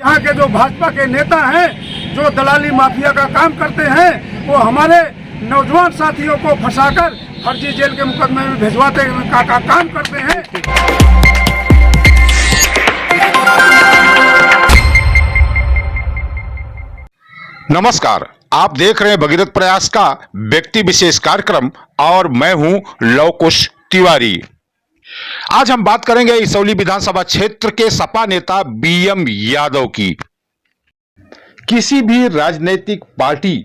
यहाँ के जो भाजपा के नेता हैं जो दलाली माफिया का काम करते हैं वो हमारे नौजवान साथियों को फंसाकर फर्जी जेल के मुकदमे में भिजवाते का काम करते हैं। नमस्कार, आप देख रहे हैं भगीरथ प्रयास का व्यक्ति विशेष कार्यक्रम और मैं हूं लवकुश तिवारी। आज हम बात करेंगे इसौली विधानसभा क्षेत्र के सपा नेता बीएम यादव की। किसी भी राजनीतिक पार्टी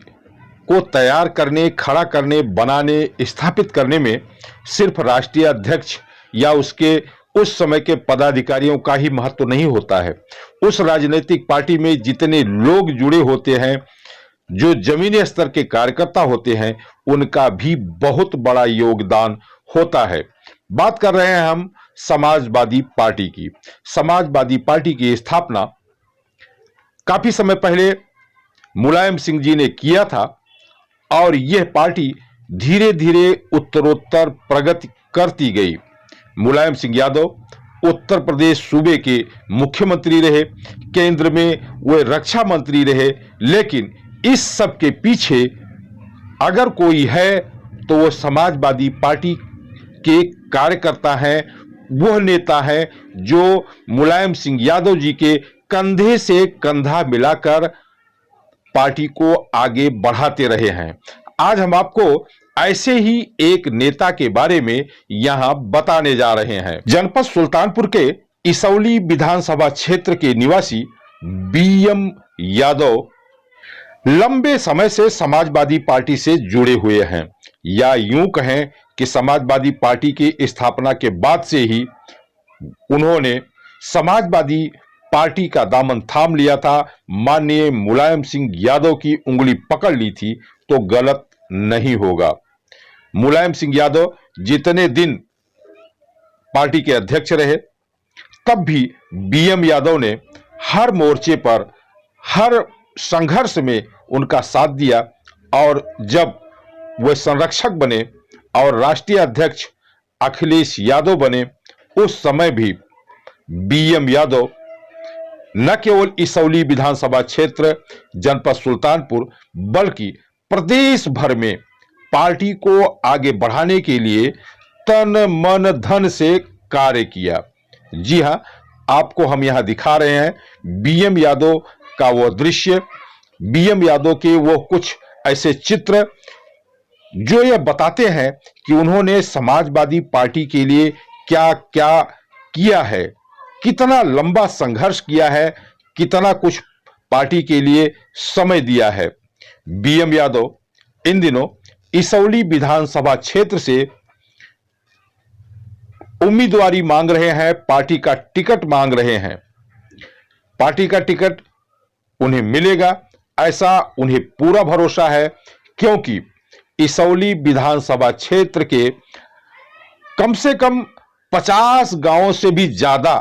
को तैयार करने, खड़ा करने, बनाने, स्थापित करने में सिर्फ राष्ट्रीय अध्यक्ष या उसके उस समय के पदाधिकारियों का ही महत्व नहीं होता है। उस राजनीतिक पार्टी में जितने लोग जुड़े होते हैं, जो जमीनी स्तर के कार्यकर्ता होते हैं, उनका भी बहुत बड़ा योगदान होता है। बात कर रहे हैं हम समाजवादी पार्टी की। समाजवादी पार्टी की स्थापना काफी समय पहले मुलायम सिंह जी ने किया था और यह पार्टी धीरे धीरे उत्तरोत्तर प्रगति करती गई। मुलायम सिंह यादव उत्तर प्रदेश सूबे के मुख्यमंत्री रहे, केंद्र में वे रक्षा मंत्री रहे, लेकिन इस सब के पीछे अगर कोई है तो वो समाजवादी पार्टी के कार्यकर्ता हैं, वह नेता है जो मुलायम सिंह यादव जी के कंधे से कंधा मिलाकर पार्टी को आगे बढ़ाते रहे हैं। आज हम आपको ऐसे ही एक नेता के बारे में यहां बताने जा रहे हैं। जनपद सुल्तानपुर के इसौली विधानसभा क्षेत्र के निवासी बीएम यादव लंबे समय से समाजवादी पार्टी से जुड़े हुए हैं, या यूं कहें कि समाजवादी पार्टी की स्थापना के बाद से ही उन्होंने समाजवादी पार्टी का दामन थाम लिया था। माननीय मुलायम सिंह यादव की उंगली पकड़ ली थी तो गलत नहीं होगा। मुलायम सिंह यादव जितने दिन पार्टी के अध्यक्ष रहे, तब भी बीएम यादव ने हर मोर्चे पर, हर संघर्ष में उनका साथ दिया और जब वे संरक्षक बने और राष्ट्रीय अध्यक्ष अखिलेश यादव बने, उस समय भी बीएम यादव न केवल इसौली विधानसभा क्षेत्र जनपद सुल्तानपुर बल्कि प्रदेश भर में पार्टी को आगे बढ़ाने के लिए तन मन धन से कार्य किया। जी हां, आपको हम यहां दिखा रहे हैं बीएम यादव का वो दृश्य, बीएम यादव के वो कुछ ऐसे चित्र जो ये बताते हैं कि उन्होंने समाजवादी पार्टी के लिए क्या क्या किया है, कितना लंबा संघर्ष किया है, कितना कुछ पार्टी के लिए समय दिया है। बीएम यादव इन दिनों इसौली विधानसभा क्षेत्र से उम्मीदवारी मांग रहे हैं, पार्टी का टिकट मांग रहे हैं। पार्टी का टिकट उन्हें मिलेगा ऐसा उन्हें पूरा भरोसा है, क्योंकि इसौली विधानसभा क्षेत्र के कम से कम 50 गांवों से भी ज्यादा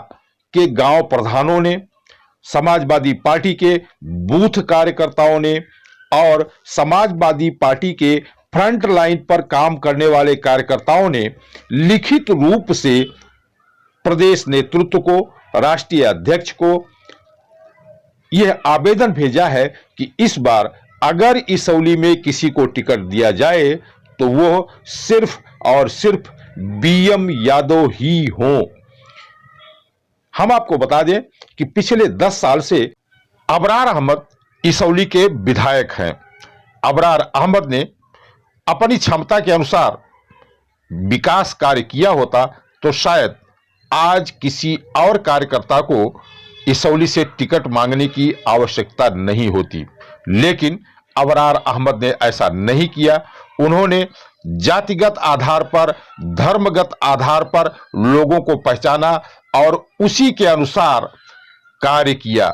के गांव प्रधानों ने, समाजवादी पार्टी के बूथ कार्यकर्ताओं ने और समाजवादी पार्टी के फ्रंट लाइन पर काम करने वाले कार्यकर्ताओं ने लिखित रूप से प्रदेश नेतृत्व को, राष्ट्रीय अध्यक्ष को यह आवेदन भेजा है कि इस बार अगर इसौली में किसी को टिकट दिया जाए तो वो सिर्फ और सिर्फ बीएम यादव ही हों। हम आपको बता दें कि पिछले 10 साल से अबरार अहमद इसौली के विधायक हैं। अबरार अहमद ने अपनी क्षमता के अनुसार विकास कार्य किया होता तो शायद आज किसी और कार्यकर्ता को इसौली से टिकट मांगने की आवश्यकता नहीं होती, लेकिन अबरार अहमद ने ऐसा नहीं किया। उन्होंने जातिगत आधार पर, धर्मगत आधार पर लोगों को पहचाना और उसी के अनुसार कार्य किया।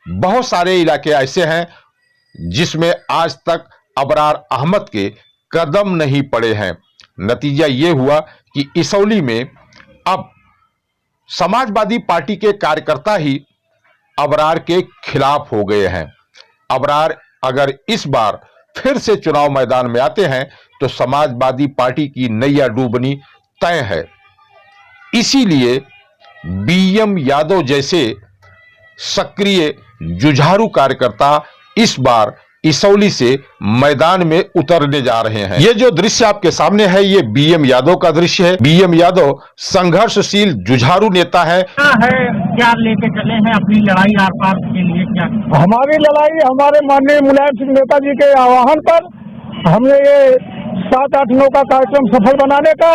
बहुत सारे इलाके ऐसे हैं जिसमें आज तक अबरार अहमद के कदम नहीं पड़े हैं। नतीजा यह हुआ कि इसौली में अब समाजवादी पार्टी के कार्यकर्ता ही अबरार के खिलाफ हो गए हैं। अबरार अगर इस बार फिर से चुनाव मैदान में आते हैं तो समाजवादी पार्टी की नैया डूबनी तय है। इसीलिए बीएम यादव जैसे सक्रिय जुझारू कार्यकर्ता इस बार इसौली से मैदान में उतरने जा रहे हैं। ये जो दृश्य आपके सामने है, ये बीएम यादव का दृश्य है। बीएम यादव संघर्षशील जुझारू नेता है। क्या लेके चले हैं अपनी लड़ाई आर पार के लिए? क्या हमारी लड़ाई हमारे माननीय मुलायम सिंह नेताजी के आह्वान पर हमने ये 7-8-9 का कार्यक्रम सफल बनाने का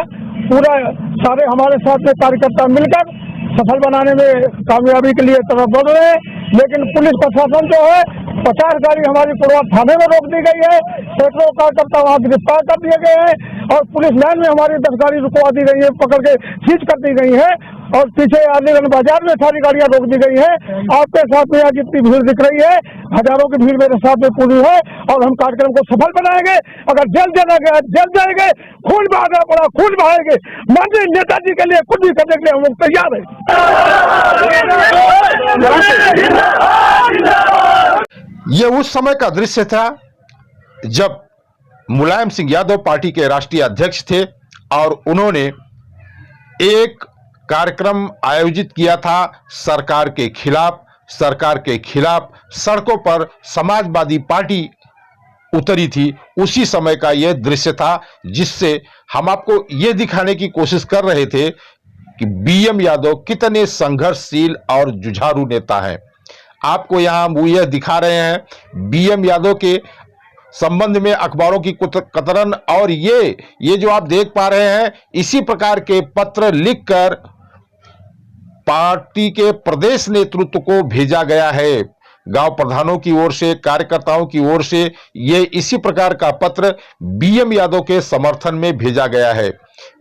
पूरा सारे हमारे साथ में कार्यकर्ता मिलकर सफल बनाने में कामयाबी के लिए तरफ बढ़ रहे हैं। लेकिन पुलिस प्रशासन जो है 50 गाड़ी हमारी पुरवा थाने में रोक दी गई है, सैकड़ों कार्यकर्ता वहाँ गिरफ्तार कर दिए गए हैं और पुलिस लाइन में हमारी 10 गाड़ी रुकवा दी गई है, पकड़ के सीज कर दी गई है और पीछे अलीगंज बाजार में सारी गाड़ियां रोक दी गई है। आपके साथ में यहाँ जितनी भीड़ दिख रही है, हजारों की भीड़ मेरे साथ में पूरी है और हम कार्यक्रम को सफल बनाएंगे। अगर जल जाएंगे, खून बहाना पड़ा खून बहाएंगे। माननीय नेताजी के लिए कुछ भी करने के लिए हम लोग तैयार हैं। ये उस समय का दृश्य था जब मुलायम सिंह यादव पार्टी के राष्ट्रीय अध्यक्ष थे और उन्होंने एक कार्यक्रम आयोजित किया था सरकार के खिलाफ सड़कों पर समाजवादी पार्टी उतरी थी। उसी समय का यह दृश्य था जिससे हम आपको यह दिखाने की कोशिश कर रहे थे कि बीएम यादव कितने संघर्षशील और जुझारू नेता हैं। आपको यहां हम यह दिखा रहे हैं बीएम यादव के संबंध में अखबारों की कतरन, और ये जो आप देख पा रहे हैं इसी प्रकार के पत्र लिखकर पार्टी के प्रदेश नेतृत्व को भेजा गया है। गांव प्रधानों की ओर से, कार्यकर्ताओं की ओर से ये इसी प्रकार का पत्र बीएम यादव के समर्थन में भेजा गया है।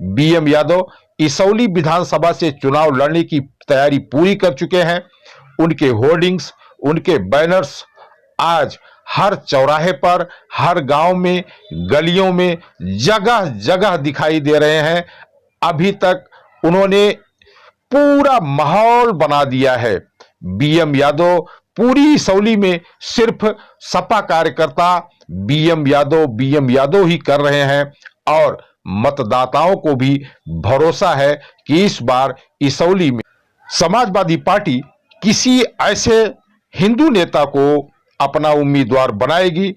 बीएम यादव इसौली विधानसभा से चुनाव लड़ने की तैयारी पूरी कर चुके हैं। उनके होर्डिंग्स, उनके बैनर्स आज हर चौराहे पर, हर गांव में, गलियों में, जगह जगह दिखाई दे रहे हैं। अभी तक उन्होंने पूरा माहौल बना दिया है। बीएम यादव पूरी इसौली में सिर्फ सपा कार्यकर्ता बीएम यादव ही कर रहे हैं और मतदाताओं को भी भरोसा है कि इस बार इसौली में समाजवादी पार्टी किसी ऐसे हिंदू नेता को अपना उम्मीदवार बनाएगी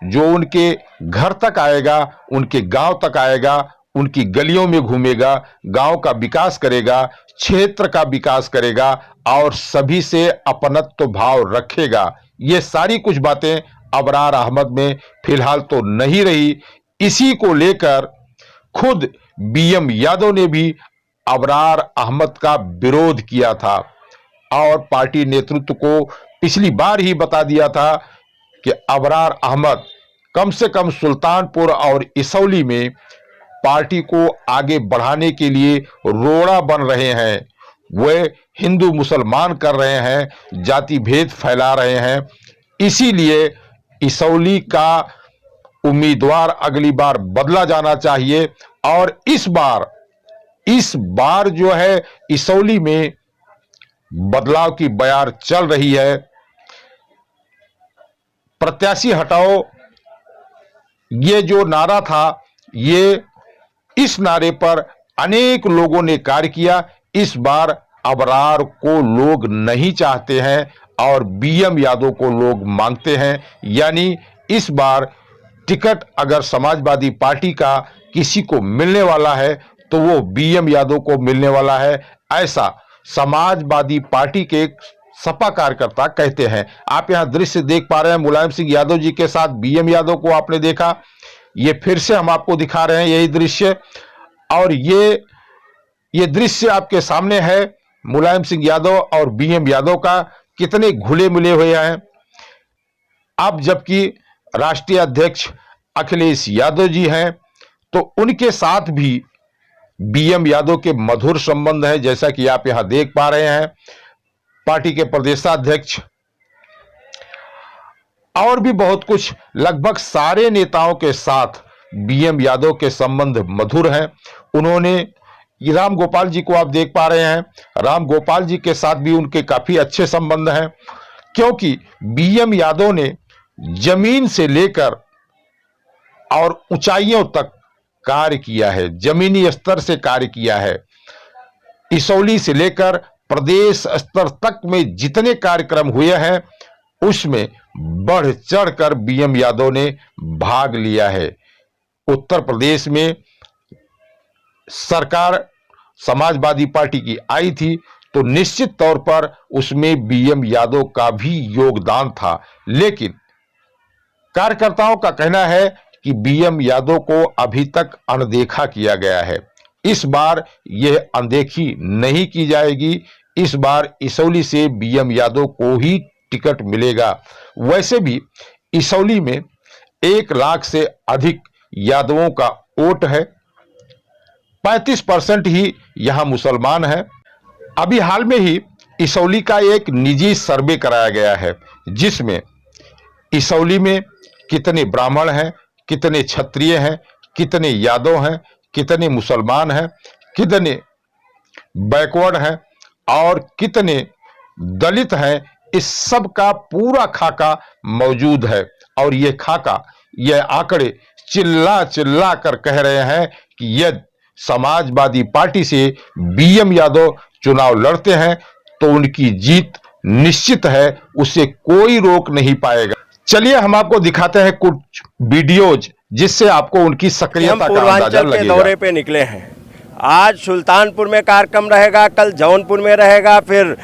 जो उनके घर तक आएगा, उनके गांव तक आएगा, उनकी गलियों में घूमेगा, गांव का विकास करेगा, क्षेत्र का विकास करेगा और सभी से अपनत्व भाव रखेगा। ये सारी कुछ बातें अबरार अहमद में फिलहाल तो नहीं रही। इसी को लेकर खुद बीएम यादव ने भी अबरार अहमद का विरोध किया था और पार्टी नेतृत्व को पिछली बार ही बता दिया था कि अबरार अहमद कम से कम सुल्तानपुर और इसौली में पार्टी को आगे बढ़ाने के लिए रोड़ा बन रहे हैं। वे हिंदू मुसलमान कर रहे हैं, जाति भेद फैला रहे हैं। इसीलिए इसौली का उम्मीदवार अगली बार बदला जाना चाहिए और इस बार जो है इसौली में बदलाव की बयार चल रही है। प्रत्याशी हटाओ, ये जो नारा था, ये इस नारे पर अनेक लोगों ने कार्य किया। इस बार अबरार को लोग नहीं चाहते हैं और बीएम यादव को लोग मांगते हैं। यानी इस बार टिकट अगर समाजवादी पार्टी का किसी को मिलने वाला है तो वो बीएम यादव को मिलने वाला है, ऐसा समाजवादी पार्टी के सपा कार्यकर्ता कहते हैं। आप यहां दृश्य देख पा रहे हैं मुलायम सिंह यादव जी के साथ बीएम यादव को आपने देखा। ये फिर से हम आपको दिखा रहे हैं यही दृश्य, और ये दृश्य आपके सामने है मुलायम सिंह यादव और बीएम यादव का कितने घुले मिले हुए हैं। अब जबकि राष्ट्रीय अध्यक्ष अखिलेश यादव जी हैं तो उनके साथ भी बीएम यादव के मधुर संबंध है, जैसा कि आप यहां देख पा रहे हैं। पार्टी के प्रदेशाध्यक्ष और भी बहुत कुछ, लगभग सारे नेताओं के साथ बीएम यादव के संबंध मधुर हैं। उन्होंने राम गोपाल जी को आप देख पा रहे हैं, राम गोपाल जी के साथ भी उनके काफी अच्छे संबंध हैं, क्योंकि बीएम यादव ने जमीन से लेकर और ऊंचाइयों तक कार्य किया है, जमीनी स्तर से कार्य किया है। इसौली से लेकर प्रदेश स्तर तक में जितने कार्यक्रम हुए हैं उसमें बढ़ चढ़कर बीएम यादव ने भाग लिया है। उत्तर प्रदेश में सरकार समाजवादी पार्टी की आई थी तो निश्चित तौर पर उसमें बीएम यादव का भी योगदान था, लेकिन कार्यकर्ताओं का कहना है कि बीएम यादव को अभी तक अनदेखा किया गया है। इस बार यह अनदेखी नहीं की जाएगी। इस बार इसौली से बीएम यादव को ही टिकट मिलेगा। वैसे भी इसौली में 1 लाख से अधिक यादवों का वोट है, 35% ही यहां मुसलमान है। अभी हाल में ही इसौली का एक निजी सर्वे कराया गया है जिसमें इसौली में कितने ब्राह्मण हैं, कितने क्षत्रिय हैं, कितने यादव हैं, कितने मुसलमान हैं, कितने बैकवर्ड हैं और कितने दलित हैं, इस सब का पूरा खाका मौजूद है। और ये खाका, ये आंकड़े चिल्ला चिल्ला कर कह रहे हैं कि यदि समाजवादी पार्टी से बीएम यादव चुनाव लड़ते हैं तो उनकी जीत निश्चित है, उसे कोई रोक नहीं पाएगा। चलिए हम आपको दिखाते हैं कुछ वीडियोज जिससे आपको उनकी सक्रियता का अंदाजा लगेगा। दौरे पे निकले हैं। आज सुल्तानपुर में कार्यक्रम रहेगा, कल जौनपुर में रहेगा, फिर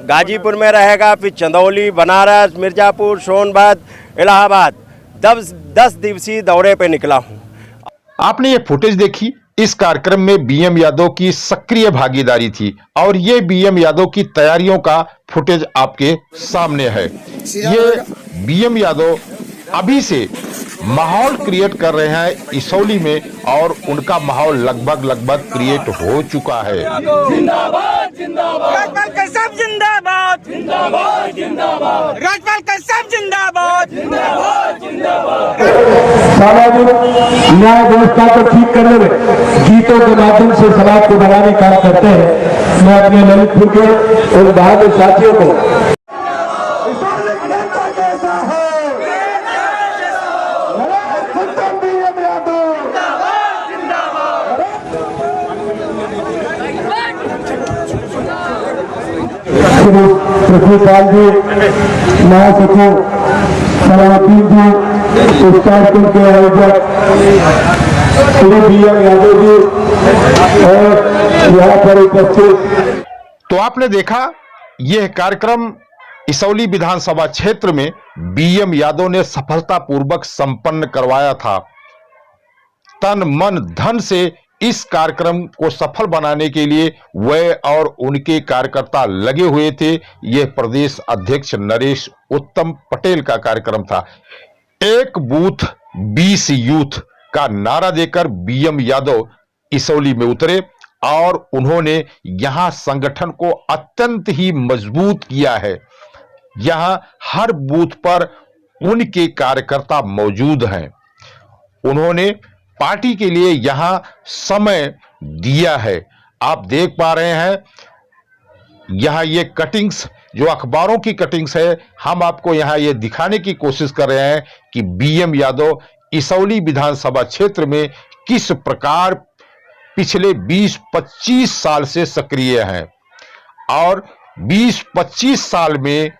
गाजीपुर में रहेगा, फिर चंदौली, बनारस, मिर्जापुर, सोनभद्र, इलाहाबाद 10 दिवसीय दौरे पे निकला हूँ। आपने ये फुटेज देखी। इस कार्यक्रम में बीएम यादव की सक्रिय भागीदारी थी और ये बीएम यादव की तैयारियों का फुटेज आपके सामने है। ये बीएम यादव अभी से माहौल क्रिएट कर रहे हैं इसौली में और उनका माहौल लगभग क्रिएट हो चुका है। जिंदाबाद जिंदाबाद राजपाल का सब जिंदाबाद जिंदाबाद जिंदाबाद राजपाल का सब जिंदाबाद जिंदाबाद जिंदाबाद। सामाजिक न्याय व्यवस्था को ठीक करने में गीतों के माध्यम से समाज को बनाने का काम करते हैं। मैं अपने ललितपुर के उन बहादुर साथियों को पृथ्वीपाल जी, महासचिव सलाउद्दीन जी, इस कार्यक्रम के आयोजक श्री बीएम यादव जी और यहाँ पर उपस्थित। तो आपने देखा यह कार्यक्रम इसौली विधानसभा क्षेत्र में बीएम यादव ने सफलतापूर्वक संपन्न करवाया था। तन मन धन से इस कार्यक्रम को सफल बनाने के लिए वह और उनके कार्यकर्ता लगे हुए थे। यह प्रदेश अध्यक्ष नरेश उत्तम पटेल का कार्यक्रम था। एक बूथ 20 यूथ का नारा देकर बीएम यादव इसौली में उतरे और उन्होंने यहां संगठन को अत्यंत ही मजबूत किया है। यहां हर बूथ पर उनके कार्यकर्ता मौजूद हैं। उन्होंने पार्टी के लिए यहां समय दिया है। आप देख पा रहे हैं यहां ये कटिंग्स जो अखबारों की कटिंग्स है, हम आपको यहां ये दिखाने की कोशिश कर रहे हैं कि बीएम यादव इसौली विधानसभा क्षेत्र में किस प्रकार पिछले 20-25 साल से सक्रिय हैं और 20-25 साल में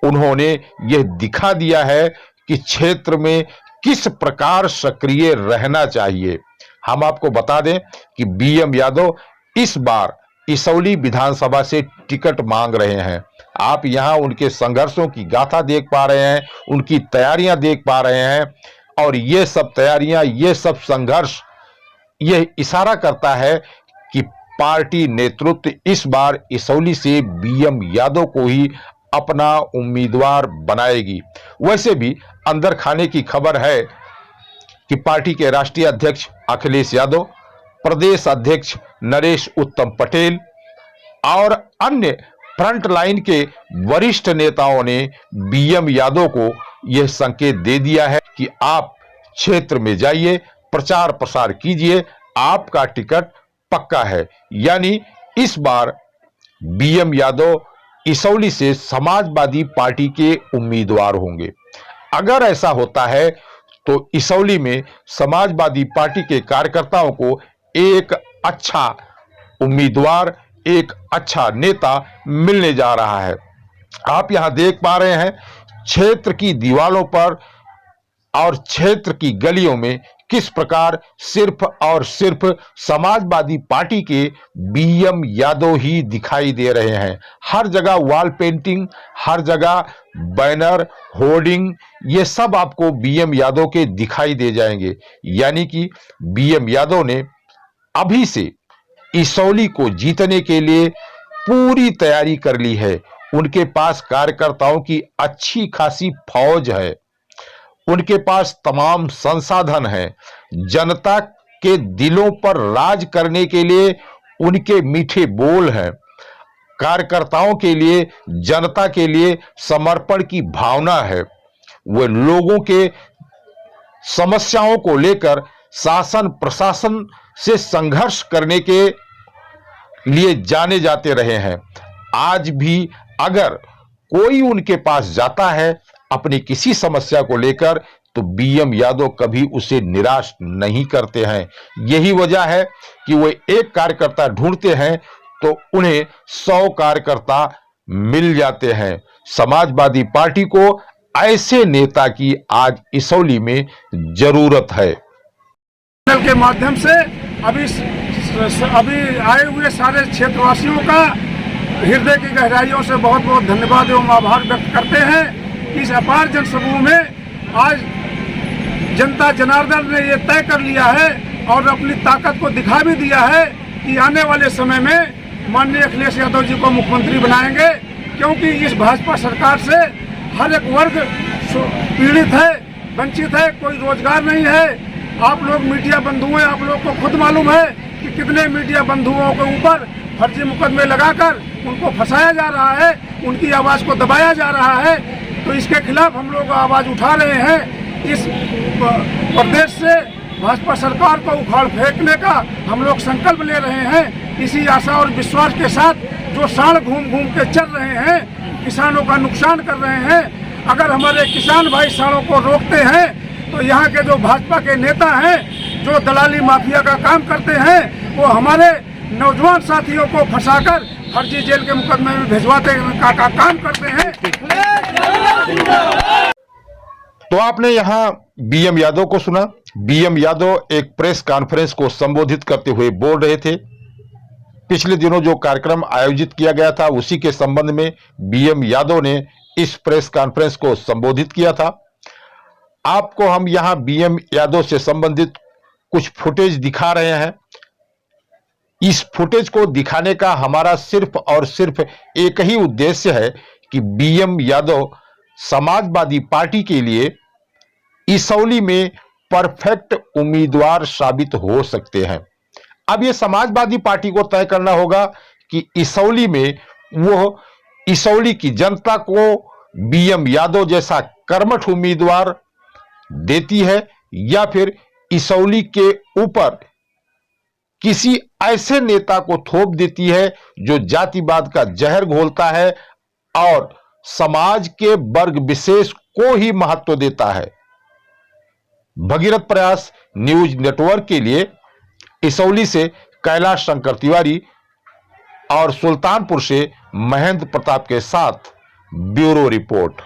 उन्होंने यह दिखा दिया है कि क्षेत्र में किस प्रकार सक्रिय रहना चाहिए। हम आपको बता दें कि बीएम यादव इस बार इसौली विधानसभा से टिकट मांग रहे हैं। आप यहां उनके संघर्षों की गाथा देख पा रहे हैं, उनकी तैयारियां देख पा रहे हैं और ये सब तैयारियां, ये सब संघर्ष यह इशारा करता है कि पार्टी नेतृत्व इस बार इसौली से बीएम यादव को ही अपना उम्मीदवार बनाएगी। वैसे भी अंदर खाने की खबर है कि पार्टी के राष्ट्रीय अध्यक्ष अखिलेश यादव, प्रदेश अध्यक्ष नरेश उत्तम पटेल और अन्य फ्रंट लाइन के वरिष्ठ नेताओं ने बीएम यादव को यह संकेत दे दिया है कि आप क्षेत्र में जाइए, प्रचार प्रसार कीजिए, आपका टिकट पक्का है। यानी इस बार बीएम यादव इसौली से समाजवादी पार्टी के उम्मीदवार होंगे। अगर ऐसा होता है तो इसौली में समाजवादी पार्टी के कार्यकर्ताओं को एक अच्छा उम्मीदवार, एक अच्छा नेता मिलने जा रहा है। आप यहां देख पा रहे हैं क्षेत्र की दीवारों पर और क्षेत्र की गलियों में किस प्रकार सिर्फ और सिर्फ समाजवादी पार्टी के बीएम यादव ही दिखाई दे रहे हैं। हर जगह वॉल पेंटिंग, हर जगह बैनर, होर्डिंग, ये सब आपको बीएम यादव के दिखाई दे जाएंगे। यानी कि बीएम यादव ने अभी से इसौली को जीतने के लिए पूरी तैयारी कर ली है। उनके पास कार्यकर्ताओं की अच्छी खासी फौज है, उनके पास तमाम संसाधन हैं। जनता के दिलों पर राज करने के लिए उनके मीठे बोल हैं। कार्यकर्ताओं के लिए, जनता के लिए समर्पण की भावना है। वे लोगों के समस्याओं को लेकर शासन प्रशासन से संघर्ष करने के लिए जाने जाते रहे हैं। आज भी अगर कोई उनके पास जाता है अपनी किसी समस्या को लेकर, तो बीएम यादव कभी उसे निराश नहीं करते हैं। यही वजह है कि वे एक कार्यकर्ता ढूंढते हैं तो उन्हें 100 कार्यकर्ता मिल जाते हैं। समाजवादी पार्टी को ऐसे नेता की आज इसौली में जरूरत है। चैनल के माध्यम से अभी आए हुए सारे क्षेत्रवासियों का हृदय की गहराइयों से बहुत बहुत धन्यवाद एवं आभार व्यक्त करते हैं। इस अपार जनसमूह में आज जनता जनार्दन ने ये तय कर लिया है और अपनी ताकत को दिखा भी दिया है कि आने वाले समय में माननीय अखिलेश यादव जी को मुख्यमंत्री बनाएंगे, क्योंकि इस भाजपा सरकार से हर एक वर्ग पीड़ित है, वंचित है, कोई रोजगार नहीं है। आप लोग मीडिया बंधु हैं, आप लोग को खुद मालूम है कि कितने मीडिया बंधुओं के ऊपर फर्जी मुकदमे लगाकर उनको फंसाया जा रहा है, उनकी आवाज़ को दबाया जा रहा है। तो इसके खिलाफ हम लोग आवाज़ उठा रहे हैं। इस प्रदेश से भाजपा सरकार को उखाड़ फेंकने का हम लोग संकल्प ले रहे हैं। इसी आशा और विश्वास के साथ जो साढ़ घूम घूम के चल रहे हैं, किसानों का नुकसान कर रहे हैं, अगर हमारे किसान भाई साढ़ों को रोकते हैं तो यहाँ के जो भाजपा के नेता हैं जो दलाली माफिया का काम करते हैं, वो हमारे नौजवान साथियों को फंसाकर फर्जी जेल के मुकदमे में भिजवाते का काम करते हैं। तो आपने यहां बीएम यादव को सुना। बीएम यादव एक प्रेस कॉन्फ्रेंस को संबोधित करते हुए बोल रहे थे। पिछले दिनों जो कार्यक्रम आयोजित किया गया था उसी के संबंध में बीएम यादव ने इस प्रेस कॉन्फ्रेंस को संबोधित किया था। आपको हम यहां बीएम यादव से संबंधित कुछ फुटेज दिखा रहे हैं। इस फुटेज को दिखाने का हमारा सिर्फ और सिर्फ एक ही उद्देश्य है कि बीएम यादव समाजवादी पार्टी के लिए इसौली में परफेक्ट उम्मीदवार साबित हो सकते हैं। अब यह समाजवादी पार्टी को तय करना होगा कि इसौली में वो इसौली की जनता को बीएम यादव जैसा कर्मठ उम्मीदवार देती है या फिर इसौली के ऊपर किसी ऐसे नेता को थोप देती है जो जातिवाद का जहर घोलता है और समाज के वर्ग विशेष को ही महत्व देता है। भगीरथ प्रयास न्यूज नेटवर्क के लिए इसौली से कैलाश शंकर तिवारी और सुल्तानपुर से महेंद्र प्रताप के साथ ब्यूरो रिपोर्ट।